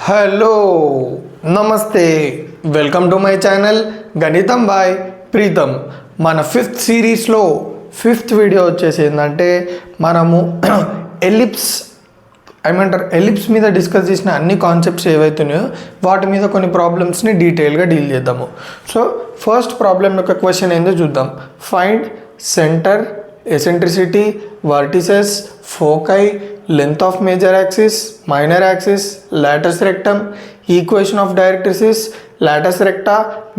Hello నమస్తే welcome to my channel గణితం bye Pritam. మన ఫిఫ్త్ సిరీస్లో ఫిఫ్త్ వీడియో వచ్చేసి ఏంటంటే మనము ఎలిప్స్ మీద డిస్కస్ చేసిన అన్ని కాన్సెప్ట్స్ ఏవైతున్నాయో వాటి మీద కొన్ని ప్రాబ్లమ్స్ని డీటెయిల్గా డీల్ చేద్దాము. సో ఫస్ట్ ప్రాబ్లం యొక్క క్వశ్చన్ ఏందో చూద్దాం. Find centre, eccentricity, vertices, foci, length of major axis, minor axis, latus rectum, equation of directrices, latus recta,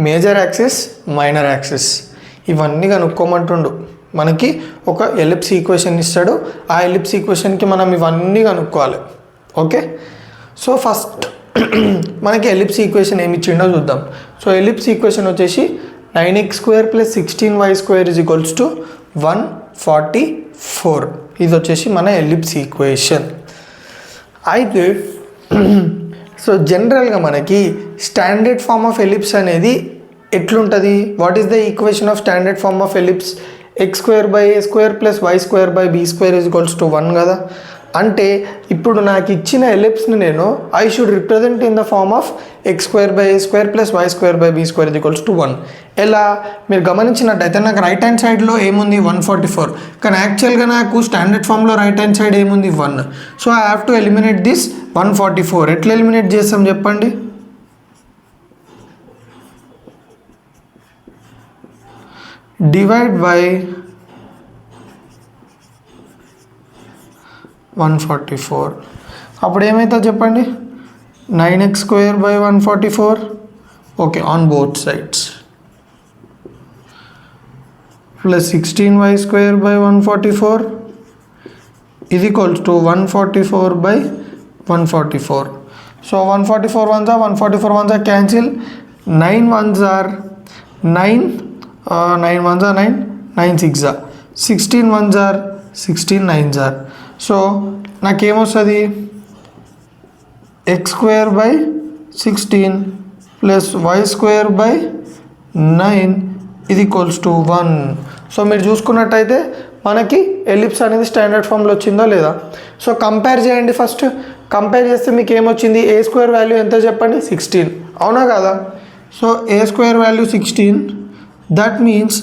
major axis, minor axis. ఇవన్నీ కనుక్కోమంటుండు. మనకి ఒక ఎలిప్స్ ఈక్వేషన్ ఇస్తాడు. ఆ ఎలిప్స్ ఈక్వేషన్కి మనం ఇవన్నీ కనుక్కోవాలి. ఓకే, సో ఫస్ట్ మనకి ఎలిప్స్ ఈక్వేషన్ ఏమి ఇచ్చిండో చూద్దాం. సో ఎలిప్స్ ఈక్వేషన్ వచ్చేసి 9x² + 16y² = 144. ఇది వచ్చేసి మన ఎలిప్స్ ఈక్వేషన్. అయితే సో జనరల్గా మనకి స్టాండర్డ్ ఫార్మ్ ఆఫ్ ఎలిప్స్ అనేది ఎట్లుంటుంది? What is the equation of standard form of ellipse? x² + y² + 1 కదా. అంటే ఇప్పుడు నాకు ఇచ్చిన ఎలిప్స్ని నేను I should represent in the form of x² + y² + 1. ఎలా మీరు గమనించినట్టయితే నాకు రైట్ హ్యాండ్ సైడ్లో ఏముంది 144, కానీ యాక్చువల్గా నాకు స్టాండర్డ్ ఫామ్లో రైట్ హ్యాండ్ సైడ్ ఏముంది 1. So I have to eliminate this 144. ఎట్లా ఎలిమినేట్ చేస్తాం చెప్పండి? Divide by 144. అప్పుడు ఏమవుతుందో చెప్పండి? 9x² / 144. Okay, on both sides. Plus 16y² / 144 ఇది equals to 144 / 144. So 144 1s are 144 1s are cancel. 9 1s are 9, 9 1s are 9, 9 6s are 16 1s are 16 9s are. So నాకేమొస్తుంది? x² / 16 + y² / 9 ఇది equals to 1. So మీరు చూసుకున్నట్టయితే మనకి ellipse అనేది standard ఫామ్లో వచ్చిందో లేదా? సో కంపేర్ చేయండి. ఫస్ట్ కంపేర్ చేస్తే మీకు ఏమొచ్చింది? a² వాల్యూ ఎంత చెప్పండి? 16, అవునా కదా? So a² value 16, that means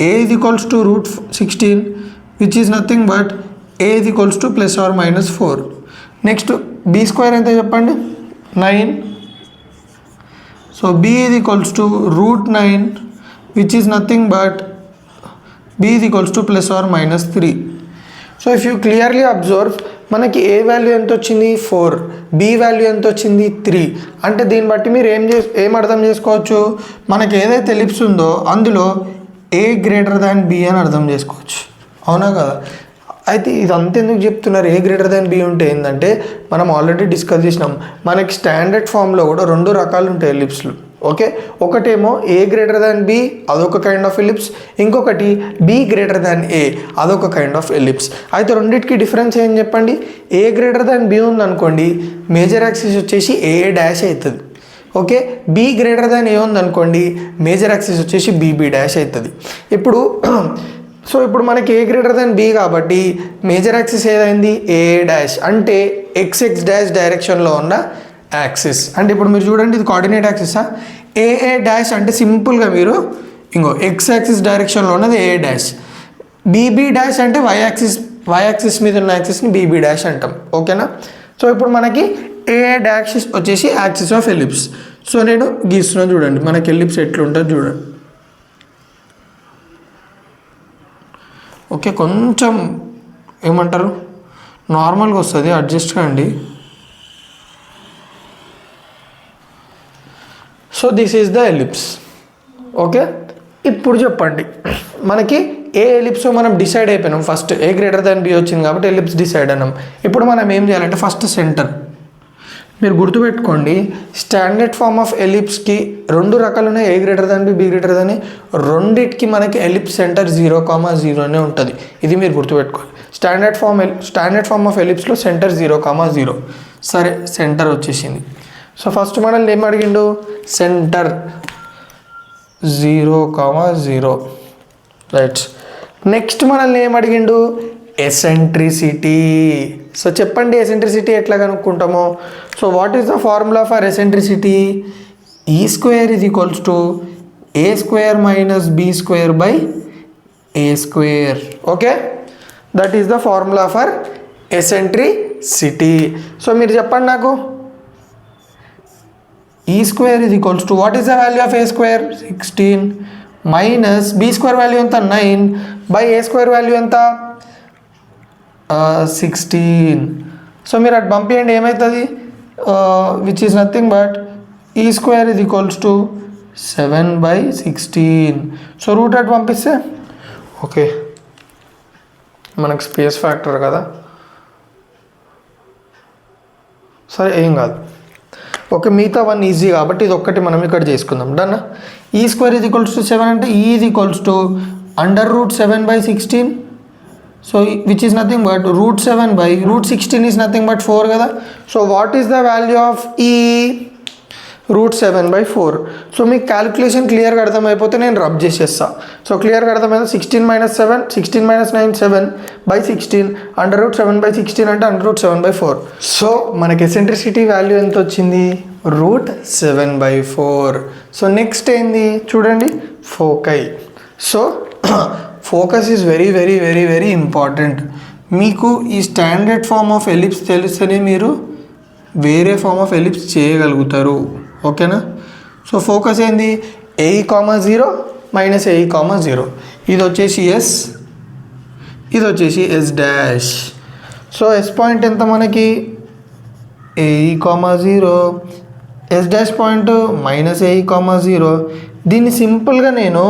a is equals to √16, which is nothing but a is equals to ±4. Next b² ఎంత చెప్పండి? 9. So b is equals to √9, which is nothing but b is equals to ±3. So if you clearly observe మనకి a value ఎంత వచ్చింది? 4, b value ఎంత వచ్చింది? 3. అంటే దీన్ని బట్టి మీరు ఏం అర్థం చేసుకోవచ్చు? మనకి ఏదైతే ఎలిప్స్ ఉందో అందులో a > b అని అర్థం చేసుకోవచ్చు, అవునా కదా? అయితే ఇదంతా ఎందుకు చెప్తున్నారు? a > b ఉంటే ఏంటంటే మనం ఆల్రెడీ డిస్కస్ చేసినాం. మనకి స్టాండర్డ్ ఫామ్లో కూడా 2 రకాలు ఉంటాయి ఎలిప్స్లు. ఓకే, ఒకటేమో a > b, అదొక కైండ్ ఆఫ్ ఎలిప్స్. ఇంకొకటి b > a, అదొక కైండ్ ఆఫ్ ఎలిప్స్. అయితే రెండింటికి డిఫరెన్స్ ఏం చెప్పండి? a > b ఉందనుకోండి, మేజర్ యాక్సిస్ వచ్చేసి a' అవుతుంది. ఓకే, b > a ఉందనుకోండి, మేజర్ యాక్సిస్ వచ్చేసి bb' అవుతుంది. ఇప్పుడు ఇప్పుడు మనకి a > b కాబట్టి మేజర్ యాక్సిస్ ఏదైంది? a', అంటే xx' డైరెక్షన్లో ఉన్న యాక్సిస్. అంటే ఇప్పుడు మీరు చూడండి, ఇది కోఆర్డినేట్ యాక్సిసా? a' అంటే సింపుల్గా మీరు ఇంకో x యాక్సిస్ డైరెక్షన్లో ఉన్నది a', bb' అంటే y యాక్సిస్ మీద ఉన్న యాక్సిస్ని bb' అంటాం. ఓకేనా? సో ఇప్పుడు మనకి a' వచ్చేసి యాక్సిస్ ఆఫ్ ఎలిప్స్. సో నేను గీస్తున్నాను చూడండి, మనకి ఎలిప్స్ ఎట్లుంటుంది చూడండి. ఓకే, కొంచెం ఏమంటారు నార్మల్గా వస్తుంది, అడ్జస్ట్ కండి. So this is the ellipse. Okay, ఇప్పుడు చెప్పండి మనకి ఏ ఎలిప్సో మనం డిసైడ్ అయిపోయినాం. ఫస్ట్ a > b వచ్చింది కాబట్టి ఎలిప్స్ డిసైడ్ అన్నాం. ఇప్పుడు మనం ఏం చేయాలంటే ఫస్ట్ సెంటర్. మీరు గుర్తుపెట్టుకోండి, స్టాండర్డ్ ఫార్మ్ ఆఫ్ ఎలిప్స్కి 2 రకాలు ఉన్నాయి, a > b, b > రెండిటికి మనకి ఎలిప్స్ సెంటర్ 0,0 ఉంటుంది. ఇది మీరు గుర్తుపెట్టుకోండి. స్టాండర్డ్ ఫార్మ్ ఆఫ్ ఎలిప్స్లో సెంటర్ 0,0. సరే, సెంటర్ వచ్చేసింది. సో ఫస్ట్ మనల్ని ఏం అడిగిండు? సెంటర్ 0,0. రైట్. నెక్స్ట్ మనల్ని ఏం అడిగిండు? ఎసెంట్రిసిటీ. సో చెప్పండి ఎసెంట్రిసిటీ ఎట్లా కనుక్కుంటామో. So what is the formula for eccentricity? E square is equals to a square minus b square by a square. Okay, that is the formula for eccentricity. So మీరు చెప్పండి నాకు, e square is equals to what is the value of a square 16 minus b square value ఎంత 9 by a square value ఎంత 16. So మీరు అటు పంపించండి, ఏమవుతుంది? Which is nothing but ఈ square is equals to 7/16. So root అటు పంపిస్తే okay, మనకు స్పేస్ ఫ్యాక్టర్ కదా, సరే ఏం కాదు. ఓకే, మిగతా వన్ ఈజీ కాబట్టి ఇది ఒక్కటి మనం ఇక్కడ చేసుకుందాం. డన్. ఈ స్క్వేర్ ఈజ్ ఈక్వల్స్ టు 7 అంటే ఈ is equals to √7/16. So which is nothing but √7/√16 is nothing but 4 కదా. So what is the value of ఈ? √7/4. సో మీకు క్యాలిక్యులేషన్ క్లియర్గా అర్థమైపోతే నేను రబ్ చేసేస్తా. సో క్లియర్గా అర్థమైంది. 16 - 7 16 - 9 7/16 √7/16 అంటే √7/4. సో మనకి ఎసెంట్రిసిటీ వాల్యూ ఎంత వచ్చింది? √7/4. సో నెక్స్ట్ ఏంది చూడండి, foci. So focus is very very very very important. మీకు ఈ స్టాండర్డ్ ఫార్మ్ ఆఫ్ ఎలిప్స్ తెలిస్తేనే మీరు వేరే ఫార్మ్ ఆఫ్ ఎలిప్స్ చేయగలుగుతారు. ఓకేనా? సో ఫోకస్ ఏంది? a,0 minus a,0. ఇది వచ్చేసి ఎస్, ఇది వచ్చేసి S dash. So S point ఎంత మనకి? a,0, yes dash point minus a,0. దీన్ని సింపుల్గా నేను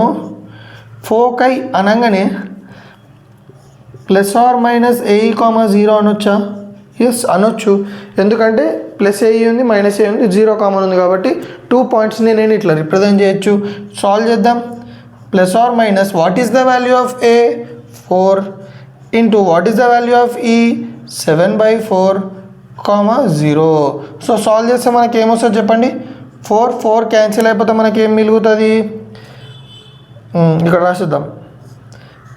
ఫోకై అనగానే +or -a,0 అనొచ్చా? ఎస్ అనొచ్చు, ఎందుకంటే +a ఉంది -a ఉంది, 0 కామన్ ఉంది కాబట్టి 2 పాయింట్స్ని నేను ఇట్లా రిప్రజెంట్ చేయొచ్చు. సాల్వ్ చేద్దాం. +or what is the value of a? 4 into what is the value of ఈ? 7/4, 0. సో సాల్వ్ చేస్తే మనకి ఏమొస్తుంది చెప్పండి? 4 క్యాన్సిల్ అయిపోతే మనకి ఏం మిగులుతుంది? ఇక్కడ రాసిద్దాం.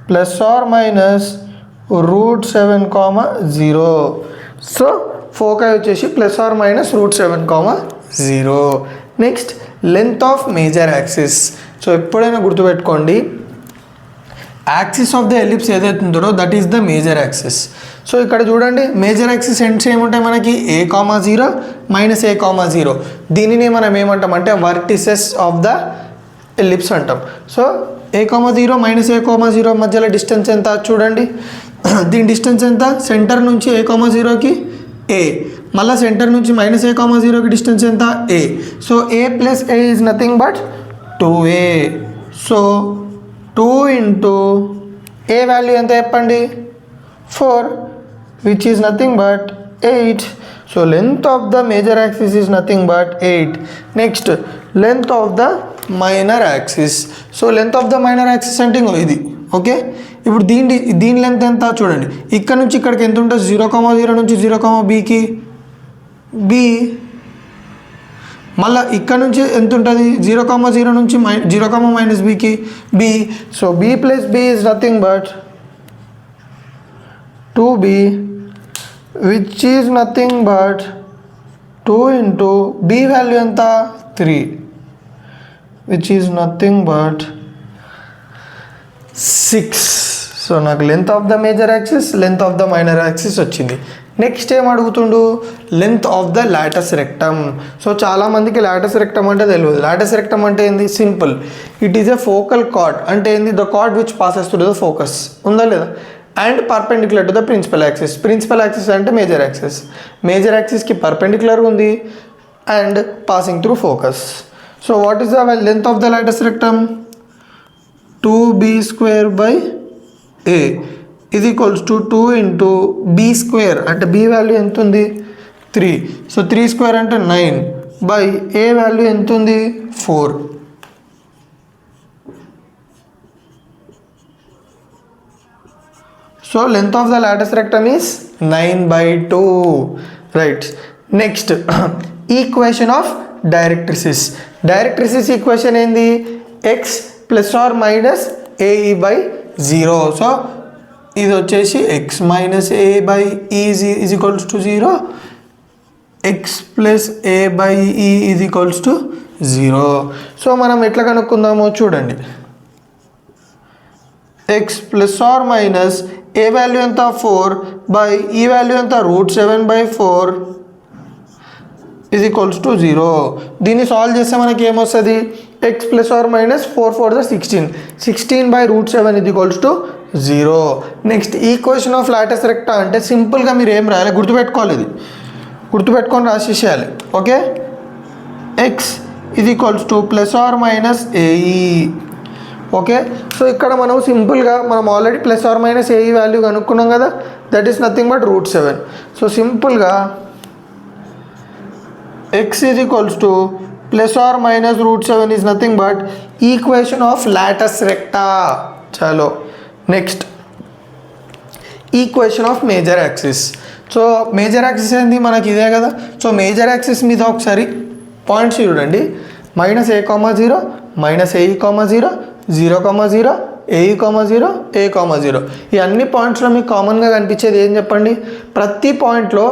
+or -√7, 0. సో ఫోకై వచ్చేసి +or -√7, 0. Next length of major axis. So ఎప్పుడైనా గుర్తుపెట్టుకోండి, యాక్సిస్ ఆఫ్ ద ఎలిప్స్ ఏదైతే ఉంటుందో that is the major axis. So ఇక్కడ చూడండి, మేజర్ యాక్సిస్ ఎండ్స్ ఏముంటాయి మనకి? a,0 -a,0. దీనిని మనం ఏమంటాం అంటే వర్టిసెస్ ఆఫ్ ద ఎలిప్స్ అంటాం. సో a,0 -a,0 మధ్యలో డిస్టెన్స్ ఎంత చూడండి. దీని డిస్టెన్స్ ఎంత? సెంటర్ నుంచి a,0కి a, మళ్ళీ సెంటర్ నుంచి -a,0కి డిస్టెన్స్ ఎంత? a. So a + a is nothing but 2a. So 2 into a value ఎంత చెప్పండి? 4, which is nothing but 8. So length of the major axis is nothing but 8. Next length of the minor axis. So length of the minor axis అంటే ఇది. Okay, ఇప్పుడు దీని length ఎంత చూడండి. ఇక్కడ నుంచి ఇక్కడికి ఎంత ఉంటుంది? 0,0 నుంచి 0,bకి b. మళ్ళీ ఇక్కడ నుంచి ఎంత ఉంటుంది? 0,0 నుంచి 0,-bకి b. So b + b is nothing but 2b, which is nothing but 2 into b value ఎంత? 3, which is nothing but 6. So నాకు length of the major axis, length of the minor axis వచ్చింది. నెక్స్ట్ ఏం అడుగుతుండు? Length of the latus rectum. So చాలామందికి latus rectum అంటే తెలియదు. Latus rectum అంటే ఏంది? Simple, it is a focal chord. అంటే ఏంది? The card which passes to the focus, ఉందా లేదా? And perpendicular to the principal axis. Principal axis అంటే మేజర్ యాక్సిస్. మేజర్ యాక్సిస్కి పర్పెండిక్యులర్ ఉంది and passing through focus. So what is the length of the latus rectum? 2b² a ఇది equals to 2 into b² అంటే b value ఎంత ఉంది? 3. So 3² అంటే 9 by a value ఎంత ఉంది? 4. So length of the latus rectum is 9/2. Right. Next equation of directrices. Directrices equation ఏంది? x ± ae/0. So ఇది వచ్చేసి ఎక్స్ మైనస్ ఏ బై ఈ is equals to 0, x plus A by ఈ is equals to 0. So మనం ఎట్లా కనుక్కుందామో చూడండి. X plus or minus a value ఎంత 4 బై ఈ వాల్యూ ఎంత √7/4 ఈజ్ ఈక్వల్స్ టు 0. దీన్ని సాల్వ్ చేస్తే మనకి ఏమొస్తుంది, X plus or minus 4 4 16 by √7 is equals to 0. Next equation of latus recta అంటే సింపుల్గా మీరు ఏం రాయాలి, గుర్తుపెట్టుకోవాలి, ఇది గుర్తుపెట్టుకొని రాసేసేయాలి. Okay, x is equals to plus or minus ae. Okay, so ఇక్కడ మనం సింపుల్గా మనం already plus or minus ae value కనుక్కున్నాం కదా, that is nothing but √7. So సింపుల్గా x is equals to plus or minus √7 is nothing but equation of latus recta. చలో next equation of major axis. So major axis ఏంది మనకి ఇదే కదా. So major axis మీద ఒకసారి పాయింట్స్ చూడండి, -a,0 -ae,0 0,0 ae,0 a,0. ఈ అన్ని పాయింట్స్లో మీకు కామన్గా కనిపించేది ఏం చెప్పండి, ప్రతి పాయింట్లో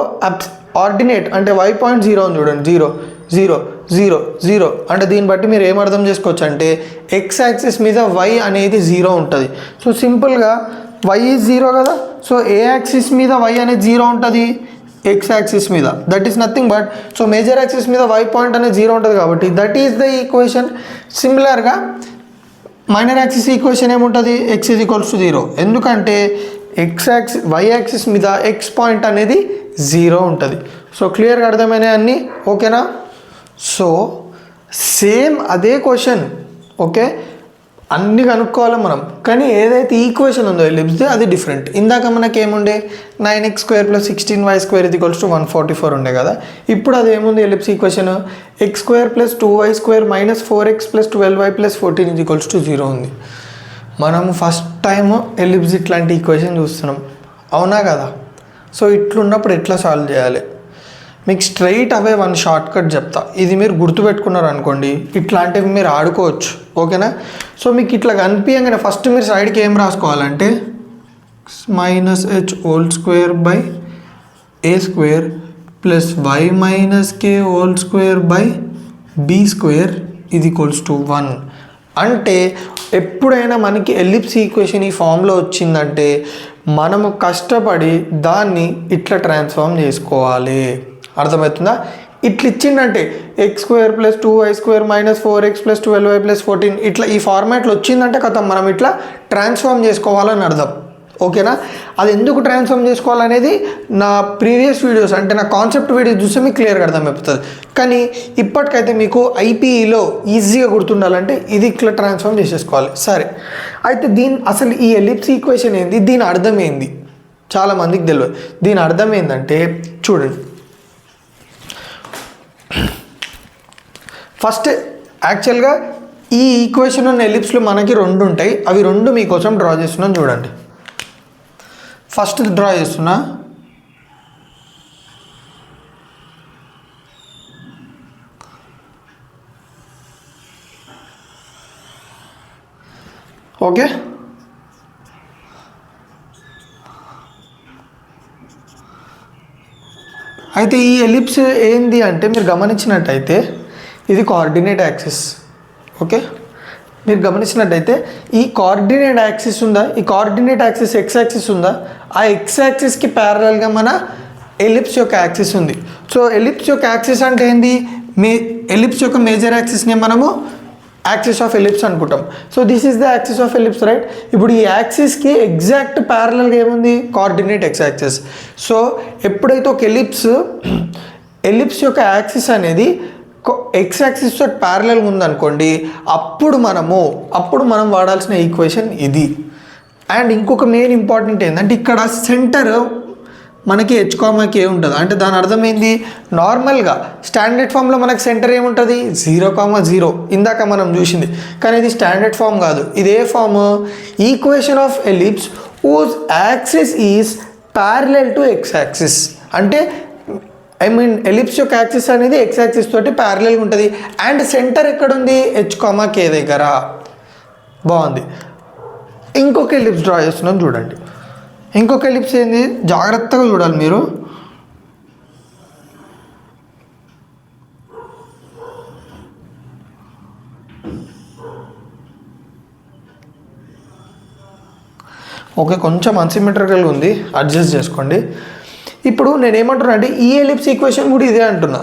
ఆర్డినేట్ అంటే y పాయింట్ 0 ఉంది చూడండి, 0 0 0 0. అంటే దీన్ని బట్టి మీరు ఏం అర్థం చేసుకోవచ్చు అంటే ఎక్స్ యాక్సిస్ మీద y అనేది 0 ఉంటుంది. సో సింపుల్గా y ఈజ్ 0 కదా, సో ఏ యాక్సిస్ మీద y అనేది 0 ఉంటుంది, ఎక్స్ యాక్సిస్ మీద, that is nothing but, so major axis మీద y పాయింట్ అనేది 0 ఉంటుంది కాబట్టి దట్ ఈస్ ద ఈక్వేషన్. సిమిలర్గా మైనర్ యాక్సిస్ ఈక్వేషన్ ఏముంటుంది, ఎక్స్ ఈజ్ ఈక్వల్స్ టు 0, ఎందుకంటే y యాక్సిస్ మీద ఎక్స్ పాయింట్ అనేది 0 ఉంటుంది. సో క్లియర్గా అర్థమైన అన్నీ ఓకేనా. సో సేమ్ అదే క్వశ్చన్, ఓకే, అన్నీ కనుక్కోవాలి మనం, కానీ ఏదైతే ఈక్వేషన్ ఉందో ఎలిప్స్ది అది డిఫరెంట్. ఇందాక మనకి ఏముండే 9x² + 16y² = 144 ఉండే కదా, ఇప్పుడు అది ఏముంది ellipse equation, x² + 2y² - 4x + 12y + 14 = 0 ఉంది. మనము ఫస్ట్ టైం ఎలిప్స్ ఇట్లాంటి ఈక్వేషన్ చూస్తున్నాం, అవునా కదా. సో ఇట్లున్నప్పుడు ఎట్లా సాల్వ్ చేయాలి, మీకు straight away one short cut చెప్తా, ఇది మీరు గుర్తుపెట్టుకున్నారు అనుకోండి, ఇట్లాంటివి మీరు ఆడుకోవచ్చు, ఓకేనా. సో మీకు ఇట్లా కనిపించగానే ఫస్ట్ మీరు సైడ్కి ఏం రాసుకోవాలంటే -h² / a² + y - k² / b² = 1. అంటే ఎప్పుడైనా మనకి ఎలిప్స్ ఈక్వేషన్ ఈ ఫామ్లో వచ్చిందంటే మనము కష్టపడి దాన్ని ఇట్లా ట్రాన్స్ఫార్మ్ చేసుకోవాలి, అర్థమవుతుందా. ఇట్లా ఇచ్చిందంటే x² + 2y² - 4x + 12y + 14 ఇట్లా ఈ ఫార్మాట్లో వచ్చిందంటే కథ మనం ఇట్లా ట్రాన్స్ఫార్మ్ చేసుకోవాలని అర్థం, ఓకేనా. అది ఎందుకు ట్రాన్స్ఫార్మ్ చేసుకోవాలనేది నా ప్రీవియస్ వీడియోస్ అంటే నా కాన్సెప్ట్ వీడియోస్ చూస్తే మీకు క్లియర్గా అర్థమైపోతుంది. కానీ ఇప్పటికైతే మీకు ఐపీఈలో ఈజీగా గుర్తుండాలంటే ఇది ఇట్లా ట్రాన్స్ఫార్మ్ చేసేసుకోవాలి. సరే, అయితే అసలు ఈ ఎలిప్స్ ఈక్వేషన్ ఏంది, దీని అర్థం ఏంది చాలామందికి తెలియదు. దీని అర్థం ఏంటంటే చూడండి, ఫస్ట్ యాక్చువల్గా ఈ ఈక్వేషన్ ఉన్న ఎలిప్స్లో మనకి 2 ఉంటాయి, అవి 2 మీకోసం డ్రా చేస్తున్నాను చూడండి. ఫస్ట్ డ్రా చేస్తున్నా, ఓకే. అయితే ఈ ఎలిప్స్ ఏంది అంటే మీరు గమనించినట్టయితే ఇది కోఆర్డినేట్ యాక్సిస్, ఓకే. మీరు గమనించినట్టయితే ఈ కోఆర్డినేట్ యాక్సిస్ ఉందా, ఈ కోఆర్డినేట్ యాక్సిస్ ఎక్స్ యాక్సిస్ ఉందా, ఆ ఎక్స్ యాక్సిస్కి ప్యారలల్గా మన ఎలిప్స్ యొక్క యాక్సిస్ ఉంది. సో ఎలిప్స్ యొక్క యాక్సిస్ అంటే ఏంది, ఎలిప్స్ యొక్క మేజర్ యాక్సిస్ని మనము యాక్సిస్ ఆఫ్ ఎలిప్స్ అనుకుంటాం. So this is the axis of ellipse, right. ఇప్పుడు ఈ యాక్సిస్కి ఎగ్జాక్ట్ ప్యారలల్గా ఏముంది, కోఆర్డినేట్ ఎక్స్ యాక్సిస్. సో ఎప్పుడైతే ఒక ఎలిప్స్ యొక్క యాక్సిస్ అనేది ఎక్స్ యాక్సిస్తో ప్యారలల్గా ఉందనుకోండి, అప్పుడు మనం వాడాల్సిన ఈక్వేషన్ ఇది. అండ్ ఇంకొక మెయిన్ ఇంపార్టెంట్ ఏంటంటే ఇక్కడ సెంటర్ మనకి h,k ఉంటుంది. అంటే దాని అర్థం ఏంది, నార్మల్గా స్టాండర్డ్ ఫామ్లో మనకి సెంటర్ ఏముంటుంది 0,0 ఇందాక మనం చూసింది, కానీ ఇది స్టాండర్డ్ ఫామ్ కాదు. ఇదే form equation of ellipse whose axis is parallel to X axis. అంటే ఎలిప్స్ యొక్క యాక్సిస్ అనేది ఎక్స్ యాక్సిస్ తోటి ప్యారలల్గా ఉంటుంది. అండ్ సెంటర్ ఎక్కడుంది, h,k దగ్గర. బాగుంది. ఇంకొక ఎలిప్స్ డ్రా చేస్తున్నాం చూడండి. ఇంకొక ఎలిప్స్ ఏంది, జాగ్రత్తగా చూడాలి మీరు. ఓకే, కొంచెం అన్సిమెట్రికల్గా ఉంది, అడ్జస్ట్ చేసుకోండి. ఇప్పుడు నేను ఏమంటున్నా అంటే ఈ ఎలిప్స్ ఈక్వేషన్ కూడా ఇదే అంటున్నా.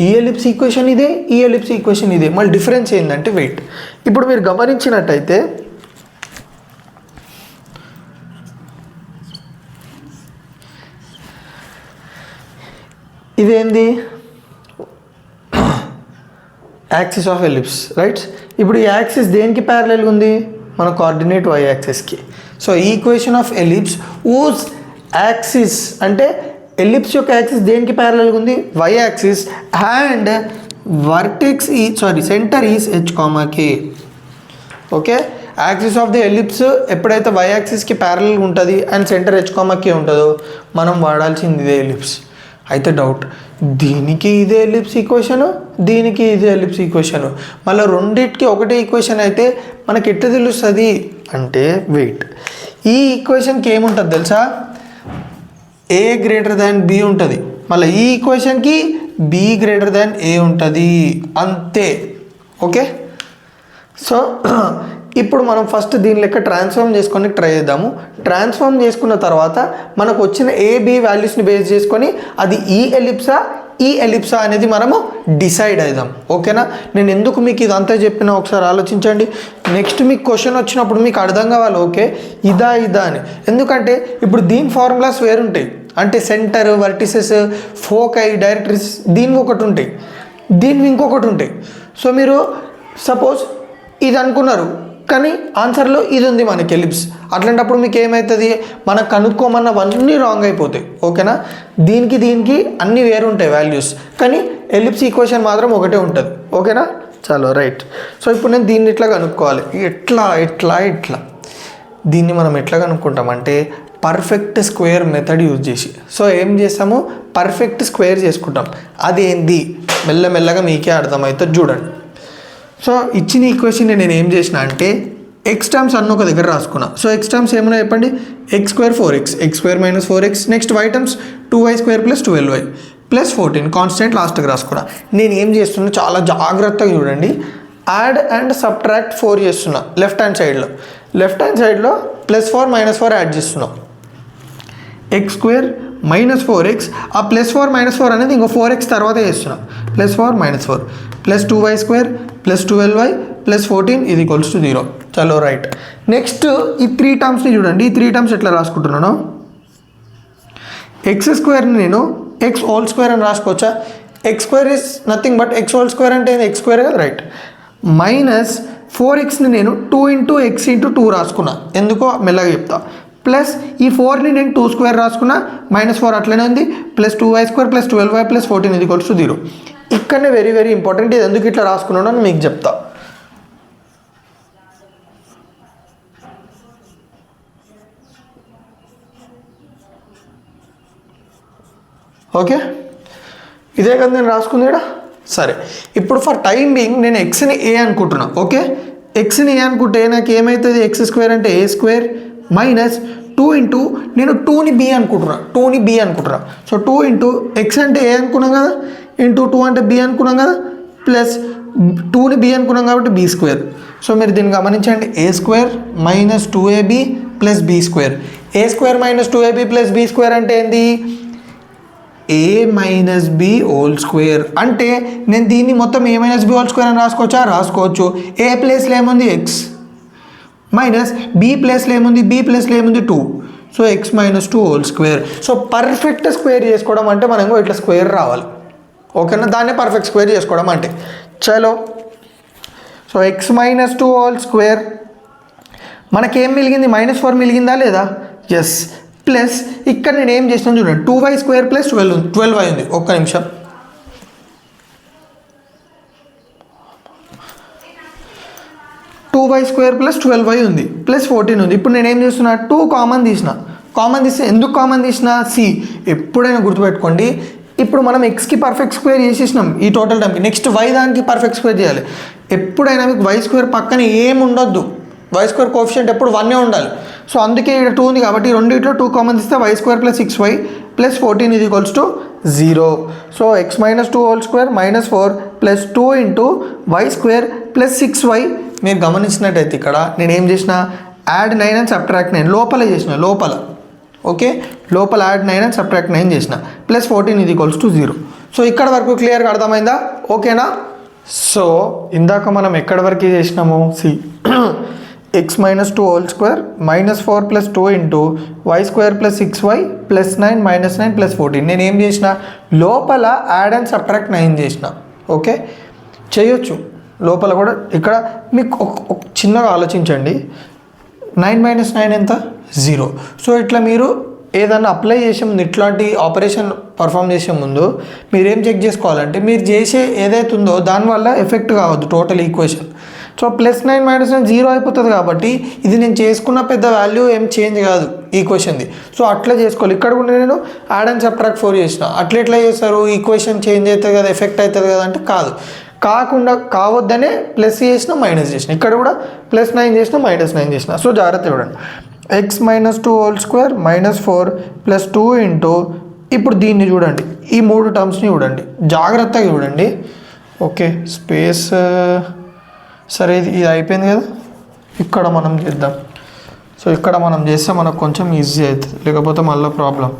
ఈ ఎలిప్స్ ఈక్వేషన్ ఇదే, ఈ ఎలిప్స్ ఈక్వేషన్ ఇదే. మళ్ళీ డిఫరెన్స్ ఏంటంటే వెయిట్. ఇప్పుడు మీరు గమనించినట్టయితే ఇదేంది, యాక్సిస్ ఆఫ్ ఎలిప్స్, రైట్. ఇప్పుడు ఈ యాక్సిస్ దేనికి ప్యారలల్గా ఉంది, మన కోఆర్డినేట్ వై యాక్సిస్కి. So equation of ellipse whose axis అంటే ఎలిప్స్ యొక్క యాక్సిస్ దేనికి ప్యారలల్గా ఉంది, y axis, and vertex centre is h comma k. Okay, axis of the ellipse ఎప్పుడైతే వై యాక్సిస్కి ప్యారలల్గా ఉంటుంది and centre h comma k ఉంటుందో మనం వాడాల్సింది ఇదే ఎలిప్స్. అయితే డౌట్, దీనికి ఇదే ఎలిప్స్ ఈక్వేషను, దీనికి ఇదే ఎలిప్స్ ఈక్వేషను, మళ్ళీ రెండింటికి ఒకటే ఈక్వేషన్ అయితే మనకి ఎట్లా తెలుస్తుంది అంటే వెయిట్. ఈ ఈక్వేషన్కి ఏముంటుంది తెలుసా, ఏ గ్రేటర్ దాన్ బి ఉంటుంది, మళ్ళీ ఈ ఈక్వేషన్కి బి గ్రేటర్ దాన్ ఏ ఉంటుంది, అంతే. ఓకే, సో ఇప్పుడు మనం ఫస్ట్ దీని లెక్క ట్రాన్స్ఫార్మ్ చేసుకొని ట్రై చేద్దాము. ట్రాన్స్ఫార్మ్ చేసుకున్న తర్వాత మనకు వచ్చిన ఏబి వాల్యూస్ని బేస్ చేసుకొని అది ఈ ఎలిప్సా అనేది మనము డిసైడ్ అవుదాం. ఓకేనా, నేను ఎందుకు మీకు ఇదంతా చెప్పినా ఒకసారి ఆలోచించండి. నెక్స్ట్ మీకు క్వశ్చన్ వచ్చినప్పుడు మీకు అర్థం కావాలి, ఓకే ఇదా అని. ఎందుకంటే ఇప్పుడు దీని ఫార్ములాస్ వేరుంటాయి, అంటే సెంటర్, వర్టిసెస్, ఫోకై, డైరెక్ట్రిక్స్ దీనికి ఒకటి ఉంటాయి, దీనికి ఇంకొకటి ఉంటాయి. సో మీరు సపోజ్ ఇది అనుకున్నారు కానీ ఆన్సర్లో ఇది ఉంది మనకి ఎలిప్స్, అట్లాంటప్పుడు మీకు ఏమవుతుంది, మనకు కనుక్కోమన్నవన్నీ రాంగ్ అయిపోతాయి. ఓకేనా, దీనికి అన్నీ వేరు ఉంటాయి వాల్యూస్, కానీ ఎలిప్స్ ఈక్వేషన్ మాత్రం ఒకటే ఉంటుంది. ఓకేనా, చలో రైట్. సో ఇప్పుడు నేను దీన్ని ఇట్లా కనుక్కోవాలి, ఇట్లా దీన్ని మనం ఎట్లా కనుక్కుంటామంటే పర్ఫెక్ట్ స్క్వేర్ మెథడ్ యూజ్ చేసి. సో ఏం చేస్తాము, పర్ఫెక్ట్ స్క్వేర్ చేసుకుంటాం. అదేంది మెల్లమెల్లగా మీకే అర్థమవుతుంది చూడండి. సో ఇచ్చిన ఈక్వేషన్ నేను ఏం చేసిన అంటే ఎక్స్ టర్మ్స్ అన్న ఒక దగ్గర రాసుకున్నా. సో ఎక్స్ టర్మ్స్ ఏమైనా చెప్పండి, X square 4x, X square minus 4x, next Y terms 2y square plus 12y plus 14 constant లాస్ట్కి రాసుకున్నా. నేను ఏం చేస్తున్నా చాలా జాగ్రత్తగా చూడండి, యాడ్ అండ్ సబ్ట్రాక్ట్ 4 చేస్తున్నా లెఫ్ట్ హ్యాండ్ సైడ్లో +4 -4 యాడ్ చేస్తున్నాం. ఎక్స్ స్క్వేర్ -4x, ఆ +4 -4 అనేది ఇంకో 4x తర్వాత చేస్తున్నాం, +4 -4 plus 2y square plus 12y plus 14 ఇది ఈక్వల్స్ టు 0. చలో రైట్. నెక్స్ట్ ఈ 3 టర్మ్స్ని చూడండి, ఈ 3 టర్మ్స్ ఎట్లా రాసుకుంటున్నాను, ఎక్స్ స్క్వేర్ని నేను ఎక్స్ హోల్ స్క్వేర్ అని రాసుకోవచ్చా, x square is nothing but x whole square అంటే ఎక్స్ స్క్వేర్ కదా, రైట్. -4xని నేను 2 × x × 2 రాసుకున్నా, ఎందుకో మెల్లగా చెప్తా. ప్లస్ ఈ 4ని నేను 2 స్క్వేర్ రాసుకున్నా, -4 అట్లనే ఉంది, plus 2y square plus 12y plus 14 ఇది ఈక్వల్స్ టు 0. ఇక్కడనే వెరీ వెరీ ఇంపార్టెంట్, ఇది ఎందుకు ఇట్లా రాసుకున్నాను అని మీకు చెప్తా. ఓకే, ఇదే కదా నేను రాసుకుంది ఇక్కడ. సరే, ఇప్పుడు ఫర్ టైం బీయింగ్ నేను ఎక్స్ని ఏ అనుకుంటున్నా. ఓకే, ఎక్స్ని ఏ అనుకుంటే నాకు ఏమవుతుంది, ఎక్స్ స్క్వేర్ అంటే ఏ స్క్వేర్ మైనస్ 2 × నేను 2ని బి అనుకుంటున్నా. సో 2 × ఎక్స్ అంటే ఏ అనుకున్నాం కదా, ఇంటూ 2 అంటే బి అనుకున్నాం కదా, ప్లస్ 2ని బి అనుకున్నాం కాబట్టి బి స్క్వేర్. సో మీరు దీన్ని గమనించండి, A square minus 2ab plus B square. A square minus 2ab plus B square అంటే ఏంది, A minus B whole square. అంటే నేను దీన్ని మొత్తం A minus B whole square అని రాసుకోవచ్చు. ఏ ప్లేస్లో ఏముంది ఎక్స్, మైనస్ బి ప్లేస్లో ఏముంది, బి ప్లేస్లో ఏముంది 2. So X minus 2 whole square. So perfect square చేసుకోవడం అంటే మనం ఇట్లా స్క్వేర్ రావాలి. ఓకేనా, దాన్నే పర్ఫెక్ట్ స్క్వేర్ చేసుకోవడం అంటే. చలో, so X minus 2 whole square మనకేం మిలిగింది, -4 మిలిగిందా లేదా, ఎస్. ప్లస్ ఇక్కడ నేను ఏం చేసినాను చూడండి, 2y స్క్వేర్ ప్లస్ 12y ఉంది. ఒక్క నిమిషం, 2y స్క్వేర్ ప్లస్ 12y ఉంది ప్లస్ 14 ఉంది. ఇప్పుడు నేను ఏం చేస్తున్నా, 2 కామన్ తీస్తే ఎందుకు కామన్ తీసిన, సి ఎప్పుడైనా గుర్తుపెట్టుకోండి, ఇప్పుడు మనం ఎక్స్కి పర్ఫెక్ట్ స్క్వేర్ చేసేసినాం ఈ టోటల్ టైంకి, నెక్స్ట్ వై దానికి పర్ఫెక్ట్ స్క్వేర్ చేయాలి. ఎప్పుడైనా మీకు వై స్క్వేర్ పక్కన ఏం ఉండొద్దు, y² కోఎఫిషియంట్ ఎప్పుడు 1 ఉండాలి. సో అందుకే ఇక్కడ 2 ఉంది కాబట్టి రెండిట్లో 2 కామన్ ఇస్తే y² + 6y + 14 = 0. So x - 2 whole square -4 + 2 × y² + 6y. మీరు గమనించినట్టయితే ఇక్కడ నేను ఏం చేసిన, యాడ్ 9 అండ్ సబ్ట్రాక్ట్ 9 లోపల చేసిన, లోపల ఓకే, లోపల యాడ్ 9 అండ్ సబ్ట్రాక్ట్ 9 చేసిన +14 = 0. సో ఇక్కడ వరకు క్లియర్గా అర్థమైందా? ఓకేనా? సో ఇందాక మనం ఎక్కడి వరకు చేసినాము, C x - 2 whole square -4 + 2 × y² + 6y + 9 - 9 + 14. నేను ఏం చేసిన, లోపల యాడ్ అండ్ సబ్ట్రాక్ట్ 9 చేసిన. ఓకే, చేయొచ్చు లోపల కూడా. ఇక్కడ మీకు ఒక చిన్నగా ఆలోచించండి, 9 - 9 ఎంత? 0. సో ఇట్లా మీరు ఏదన్నా అప్లై చేసే ముందు, ఇట్లాంటి ఆపరేషన్ పర్ఫామ్ చేసే ముందు మీరేం చెక్ చేసుకోవాలంటే, మీరు చేసే ఏదైతే ఉందో దానివల్ల ఎఫెక్ట్ కావద్దు టోటల్ ఈక్వేషన్. సో +9 - 9 0 అయిపోతుంది కాబట్టి ఇది నేను చేసుకున్న పెద్ద వాల్యూ ఏం చేంజ్ కాదు ఈక్వేషన్ది. సో అట్లా చేసుకోవాలి. ఇక్కడ కూడా నేను యాడ్ అండ్ సబ్ట్రాక్ట్ 4 చేసిన. అట్లా ఎట్లా చేస్తారు, ఈక్వేషన్ చేంజ్ అవుతుంది కదా, ఎఫెక్ట్ అవుతుంది కదా అంటే కాదు. కాకుండా కావద్దనే ప్లస్ చేసిన మైనస్ చేసిన. ఇక్కడ కూడా +9 చేసిన -9 చేసిన. సో జాగ్రత్త చూడండి, x - 2 హోల్ స్క్వేర్ -4 + 2 ఇప్పుడు దీన్ని చూడండి, ఈ 3 టర్మ్స్ని చూడండి, జాగ్రత్తగా చూడండి. ఓకే, స్పేస్ సరే, ఇది అయిపోయింది కదా. ఇక్కడ మనం చేద్దాం. సో ఇక్కడ మనం చేస్తే మనకు కొంచెం ఈజీ అవుతుంది, లేకపోతే మళ్ళీ ప్రాబ్లం.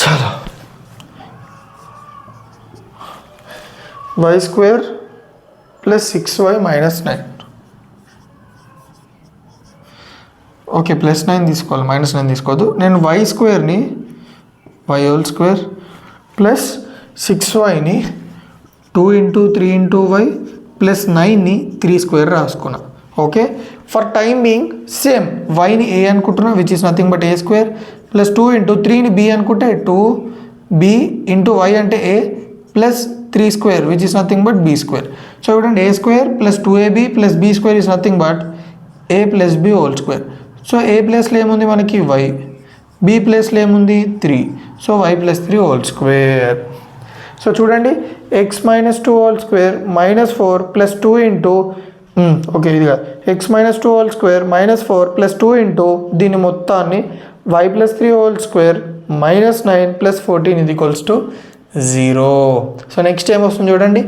చాలా y² + 6y - 9. ఓకే, +9 తీసుకోవాలి, -9 తీసుకోవద్దు. నేను y² y whole square + 6y 2 × 3 × y + 9 3² రాసుకున్నా. Okay, for time being same yని a అనుకుంటున్నా, which is nothing but a² + 2 × 3ని b అనుకుంటే 2b × y అంటే a + 3² which is nothing but b². So చూడండి, a² + 2ab + b² is nothing but a + b whole square. So a ప్లేస్లో ఏముంది మనకి y, b ప్లేస్లో ఏముంది 3. So y + 3 whole square. So చూడండి, x - 2 హోల్ స్క్వేర్ -4 + 2 ఓకే, ఇది కాదు, x - 2 హోల్ స్క్వేర్ -4 + 2 దీని మొత్తాన్ని y + 3 whole square -9 + 14 = 0. So next ఏం వస్తుంది చూడండి,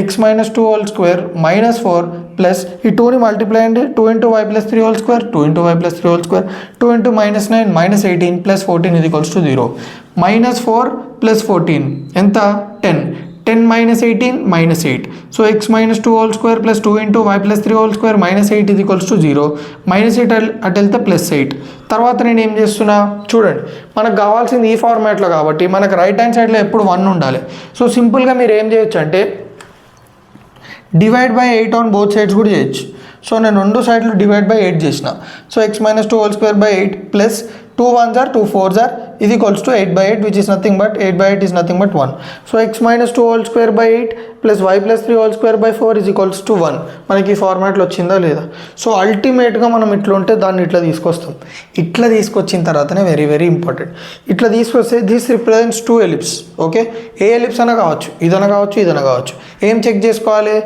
x - 2 హోల్ స్క్వేర్ -4 ప్లస్ ఈ 2ని మల్టిప్లై అండి, 2 × y + 3 whole square 2 × y + 3 whole square 2 × -9 -18 + 14 = 0. -4 + 14 ఎంత? 10. 10 - 18 -8. So x - 2 whole square + 2 × y + 3 whole square -8 = 0. -8 అటు వెళ్తే +8. తర్వాత నేను ఏం చేస్తున్నా చూడండి, మనకు కావాల్సింది ఈ ఫార్మాట్లో కాబట్టి మనకు రైట్ హ్యాండ్ సైడ్లో ఎప్పుడు 1 ఉండాలి. సో సింపుల్గా మీరు ఏం చేయొచ్చు అంటే /8 ఆన్ బోత్ సైడ్స్ కూడా చేయొచ్చు. సో నేను రెండు సైడ్లు /8 చేసిన. So x - 2 whole square /8 plus 2 1s are 2 4s are = 8/8 which is nothing but 8/8 is nothing but 1. So x - 2 whole square by 8 plus y plus 3 whole square by 4 is equals to 1. మనకి ఫార్మాట్లో వచ్చిందా లేదా? So అల్టిమేట్గా మనం ఇట్లా ఉంటే దాన్ని ఇట్లా తీసుకొస్తాం. ఇట్లా తీసుకొచ్చిన తర్వాతనే వెరీ వెరీ ఇంపార్టెంట్. ఇట్లా తీసుకొస్తే this represents 2 ellipse. Okay, A ellipse అన్న కావచ్చు, ఇదన కావచ్చు, ఇదన కావచ్చు. ఏం చెక్ చేసుకోవాలి?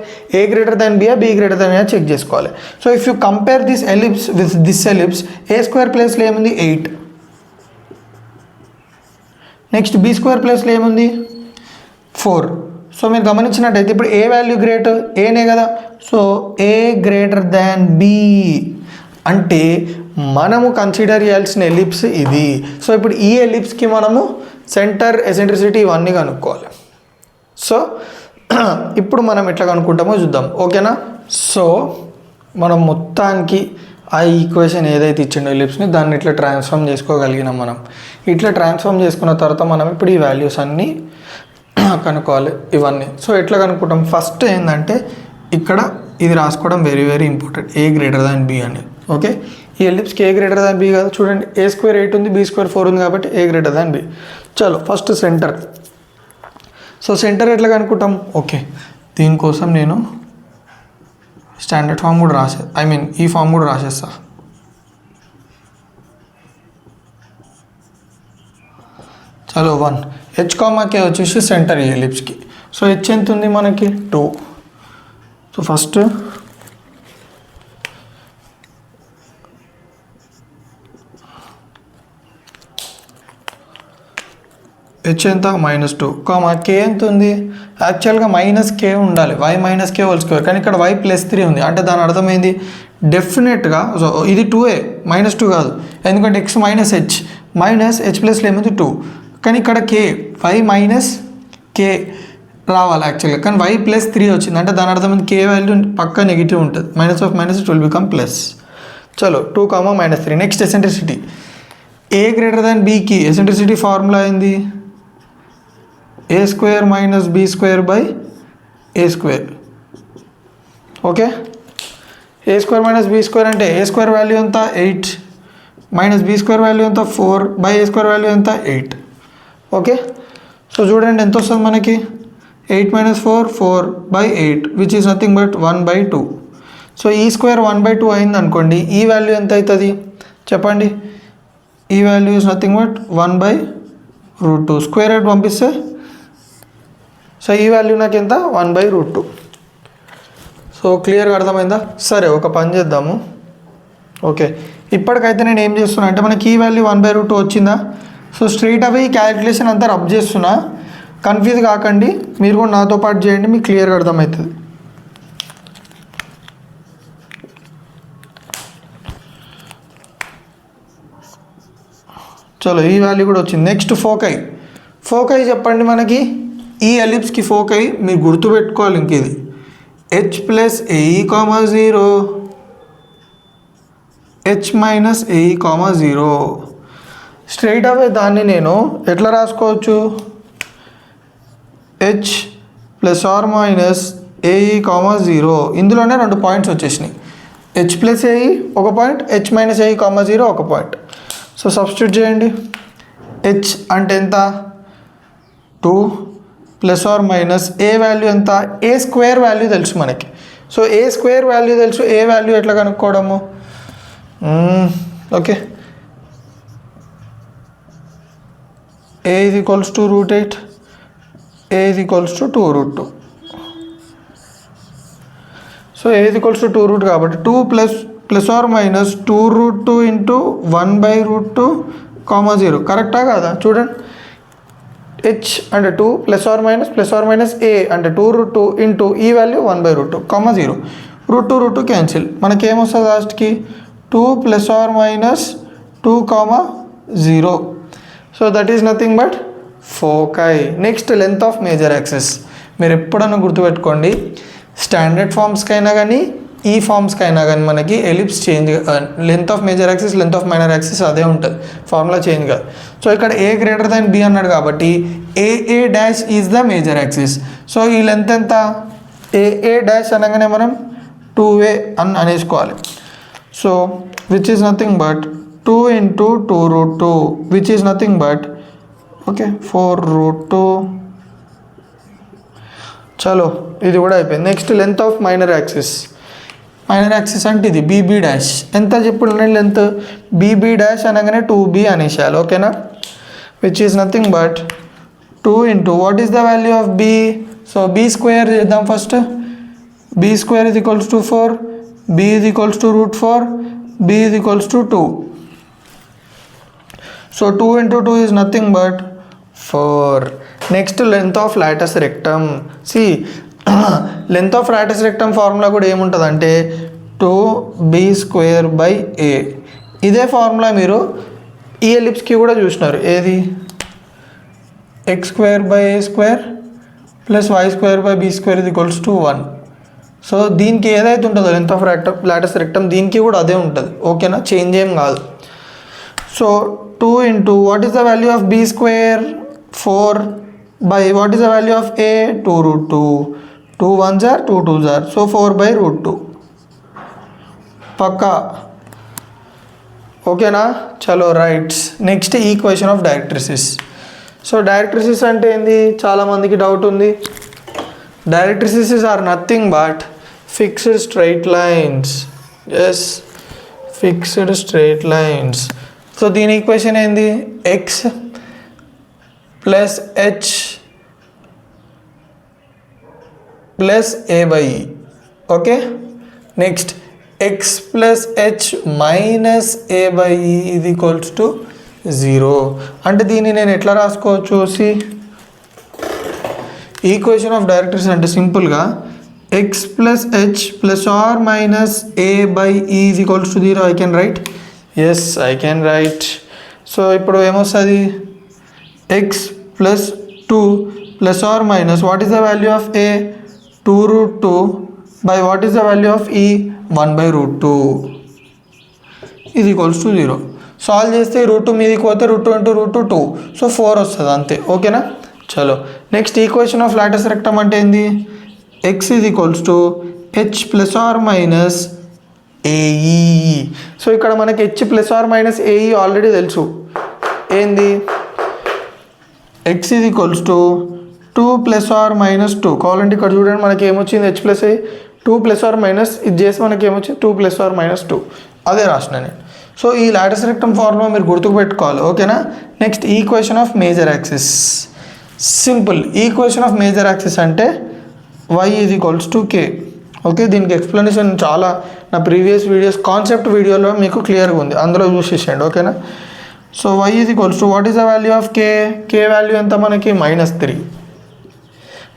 a greater than b b greater than a check చేసుకోవాలి. So if you compare this ellipse with this ellipse, a square ప్లేస్లో ఏముంది 8, నెక్స్ట్ బి స్క్వేర్ ప్లేస్లో ఏముంది 4. సో మీరు గమనించినట్టయితే ఇప్పుడు ఏ వాల్యూ గ్రేట్? ఏనే కదా. So A greater than B అంటే మనము కన్సిడర్ చేయాల్సిన ఎలిప్స్ ఇది. సో ఇప్పుడు ఈ ఎలిప్స్కి మనము సెంటర్, ఎసెంట్రిసిటీ ఇవన్నీ కనుక్కోవాలి. సో ఇప్పుడు మనం ఎట్లా కనుక్కుంటామో చూద్దాం. ఓకేనా? సో మనం మొత్తానికి ఆ ఈక్వేషన్ ఏదైతే ఇచ్చిండో ఎలిప్స్ని దాన్ని ఇట్లా ట్రాన్స్ఫార్మ్ చేసుకోగలిగినాం. మనం ఇట్లా ట్రాన్స్ఫార్మ్ చేసుకున్న తర్వాత మనం ఇప్పుడు ఈ వాల్యూస్ అన్నీ కనుక్కోవాలి ఇవన్నీ. సో ఎట్లా కనుక్కుంటాం? ఫస్ట్ ఏంటంటే ఇక్కడ ఇది రాసుకోవడం వెరీ వెరీ ఇంపార్టెంట్, ఏ గ్రేటర్ దాన్ బి అని. ఓకే, ఈ ఎలిప్స్కి ఏ గ్రేటర్ దాన్ బి కాదు. చూడండి, ఏ స్క్వేర్ 8 ఉంది, బి స్క్వేర్ 4 ఉంది కాబట్టి ఏ గ్రేటర్ దాన్ బి. చలో ఫస్ట్ సెంటర్. సో సెంటర్ ఎట్లా కనుక్కుంటాం? ఓకే, దీనికోసం నేను స్టాండర్డ్ ఫామ్ కూడా ఈ ఫామ్ కూడా రాసేస్తా. చలో 1 h, k వచ్చేసి సెంటర్ ఈ ఎలిప్స్కి. సో హెచ్ ఎంత ఉంది మనకి 2. సో ఫస్ట్ హెచ్ ఎంత -2, కే ఎంత ఉంది, యాక్చువల్గా -k ఉండాలి, y - k హోల్ స్క్వేర్, కానీ ఇక్కడ y +3 ఉంది. అంటే దాని అర్థమైంది డెఫినెట్గా, సో ఇది 2a -2 కాదు, ఎందుకంటే x - h ప్లస్లో ఏమైంది 2, కానీ ఇక్కడ k y - k రావాలి యాక్చువల్గా, కానీ y +3 వచ్చింది. అంటే దాని అర్థమైంది k వాల్యూ పక్కా నెగిటివ్ ఉంటుంది, -of -, it will become plus. చలో 2, -3. నెక్స్ట్ ఎసెంట్రిసిటీ, a > bకి ఎసెంట్రిసిటీ ఫార్ములా ఏంది, a² - b² a². Okay, a² - b² అంటే a² వాల్యూ ఎంత 8 b² వాల్యూ ఎంత 4 a² వాల్యూ ఎంత 8. ఓకే, సో చూడండి ఎంత వస్తుంది మనకి, 8 - 4 4/8 which is nothing but 1/2. So ఈ స్క్వేర్ 1/2 అయింది అనుకోండి, ఈ వాల్యూ ఎంత అవుతుంది చెప్పండి, ఈ value is nothing but 1/√2. Square root పంపిస్తే సో ఈ వాల్యూ నాకు ఎంత 1/√2. సో క్లియర్గా అర్థమైందా? సరే ఒక పని చేద్దాము. ఓకే, ఇప్పటికైతే నేను ఏం చేస్తున్నా అంటే మనకి ఈ వాల్యూ 1/√2 వచ్చిందా, సో స్ట్రైట్ అవే ఈ క్యాలిక్యులేషన్ అంతా రబ్ చేస్తున్నా, కన్ఫ్యూజ్ కాకండి, మీరు కూడా నాతో పాటు చేయండి, మీకు క్లియర్గా అర్థమవుతుంది. చలో ఈ వాల్యూ కూడా వచ్చింది. నెక్స్ట్ ఫోకై చెప్పండి, మనకి ఈ ఎలిప్స్కి ఫోకై మీరు గుర్తుపెట్టుకోవాలి, ఇంక ఇది h + ae, 0 h - ae, 0. Straight అవే దాన్ని నేను ఎట్లా రాసుకోవచ్చు, h ± ae, 0. ఇందులోనే 2 పాయింట్స్ వచ్చేసినాయి, h + ae ఒక పాయింట్, h - ae, 0 ఒక పాయింట్. సో సబ్స్టిట్యూట్ చేయండి, h అంటే ఎంత 2 ± ఏ వాల్యూ ఎంత, a² వాల్యూ తెలుసు మనకి. సో a² వాల్యూ తెలుసు, ఏ వాల్యూ ఎట్లా కనుక్కోవడము, okay, a = √8, a = 2√2. So a = 2√, కాబట్టి 2 ± 2√2 × 1/√2, 0. కరెక్టా కాదా చూడండి, h అంటే 2 ± a అంటే 2√2 ఇంటూ ఈ వాల్యూ 1/√2, 0. √2 క్యాన్సిల్, మనకేమొస్తుంది లాస్ట్కి 2 ± 2, 0. So that is nothing but foci. Next length of major axis, మీరు ఎప్పుడన్నా గుర్తుపెట్టుకోండి, స్టాండర్డ్ ఫామ్స్కైనా కానీ ఈ ఫామ్స్కైనా కానీ మనకి ellipse change, length of major axis length of minor axis అదే ఉంటుంది, ఫార్ములా చేంజ్ కాదు. సో ఇక్కడ a > b అన్నాడు కాబట్టి AA' is the major axis. So ఈ లెంత్ ఎంత, AA' అనగానే మనం 2a అని అనేసుకోవాలి. So which is nothing but 2 × 2√2 which is nothing but okay 4√2. చలో ఇది కూడా అయిపోయింది. Next length of minor axis అంటే ఇది BB'. ఎంత చెప్పుడు లెంత్ BB' అనగానే 2b అనేసాలి, ఓకేనా, which is nothing but 2 × what is the value of b, so b² చేద్దాం first, b² = 4, b = √4, b = 2. So 2 × 2 is nothing but 4. Next length of latus rectum. Length of latus rectum formula కూడా ఏముంటుంది అంటే 2b²/a. ఇదే formula మీరు ఈ ఎలిప్స్కి కూడా చూసినారు, ఏది x²/a² + y²/b² = 1. సో దీనికి ఏదైతే ఉంటుందో లెంత్ ఆఫ్ లాటస్ రెక్టమ్ దీనికి కూడా అదే ఉంటుంది, ఓకేనా, చేంజ్ ఏం కాదు. So 2 × what is the value of b², 4, by what is the value of a, 2√2, 2 1s are 2 2s are, so 4/√2 పక్కా, ఓకేనా. చలో right. Next equation of directrices. So directrices అంటే ఏంది, చాలామందికి డౌట్ ఉంది. Directrices are nothing but fixed straight lines. Yes, fixed straight lines. So దీని equation ఏంది, x + h plus A by E. Okay, next X plus H minus A by E ఇది equals to 0. అంటే దీన్ని నేను ఎట్లా రాసుకోవచ్చు? See equation of directrix అంటే సింపుల్గా X plus H plus or minus A by ఈ is equals to 0. I can write. Yes, I can write. So ఇప్పుడు ఏమొస్తుంది? X plus 2 plus or minus what is the value of A? 2√2 by what is the value of E? 1/√2 ఇది equals to 0. Solve చేస్తే √2 మీదకి పోతే √2 into √2 2. So 4 వస్తుంది అంతే. ఓకేనా? చలో next equation of latus rectum అంటే ఏంది? X is equals to H plus or minus AE. So ఇక్కడ మనకి H plus or minus AE already తెలుసు. ఏంది? X is equals to 2 plus or minus 2. కావాలంటే ఇక్కడ చూడండి మనకి ఏమొచ్చింది? H plus A 2 plus or minus ఇది చేసి మనకి ఏమొచ్చింది? 2 ప్లస్ ఆర్ మైనస్ 2. అదే రాసిన నేను. సో ఈ లాటస్ రెక్టమ్ ఫార్ములా మీరు గుర్తుకు పెట్టుకోవాలి. ఓకేనా? Next equation of major axis. Simple. Equation of major axis అంటే y is equals to k. Okay, దీనికి ఎక్స్ప్లెనేషన్ చాలా నా ప్రీవియస్ వీడియోస్ కాన్సెప్ట్ వీడియోలో మీకు క్లియర్గా ఉంది, అందులో చూసేసేయండి. ఓకేనా? So y is equals to what is the value of k? k value ఎంత మనకి? -3.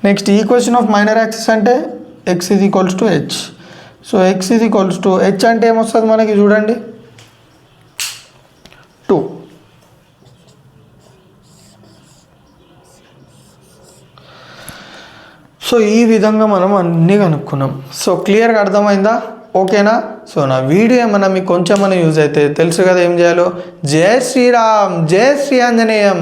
Next equation of minor axis అంటే x is equals to h. So x is equals to h అంటే ఏమొస్తుంది మనకి? చూడండి 2. సో ఈ విధంగా మనం అన్నీ కనుక్కున్నాం. సో క్లియర్గా అర్థమైందా? ఓకేనా? సో నా వీడియో ఏమన్నా మీకు కొంచెం యూజ్ అయితే తెలుసు కదా ఏం చేయాలో. జై శ్రీరామ్, జై శ్రీ ఆంజనేయం.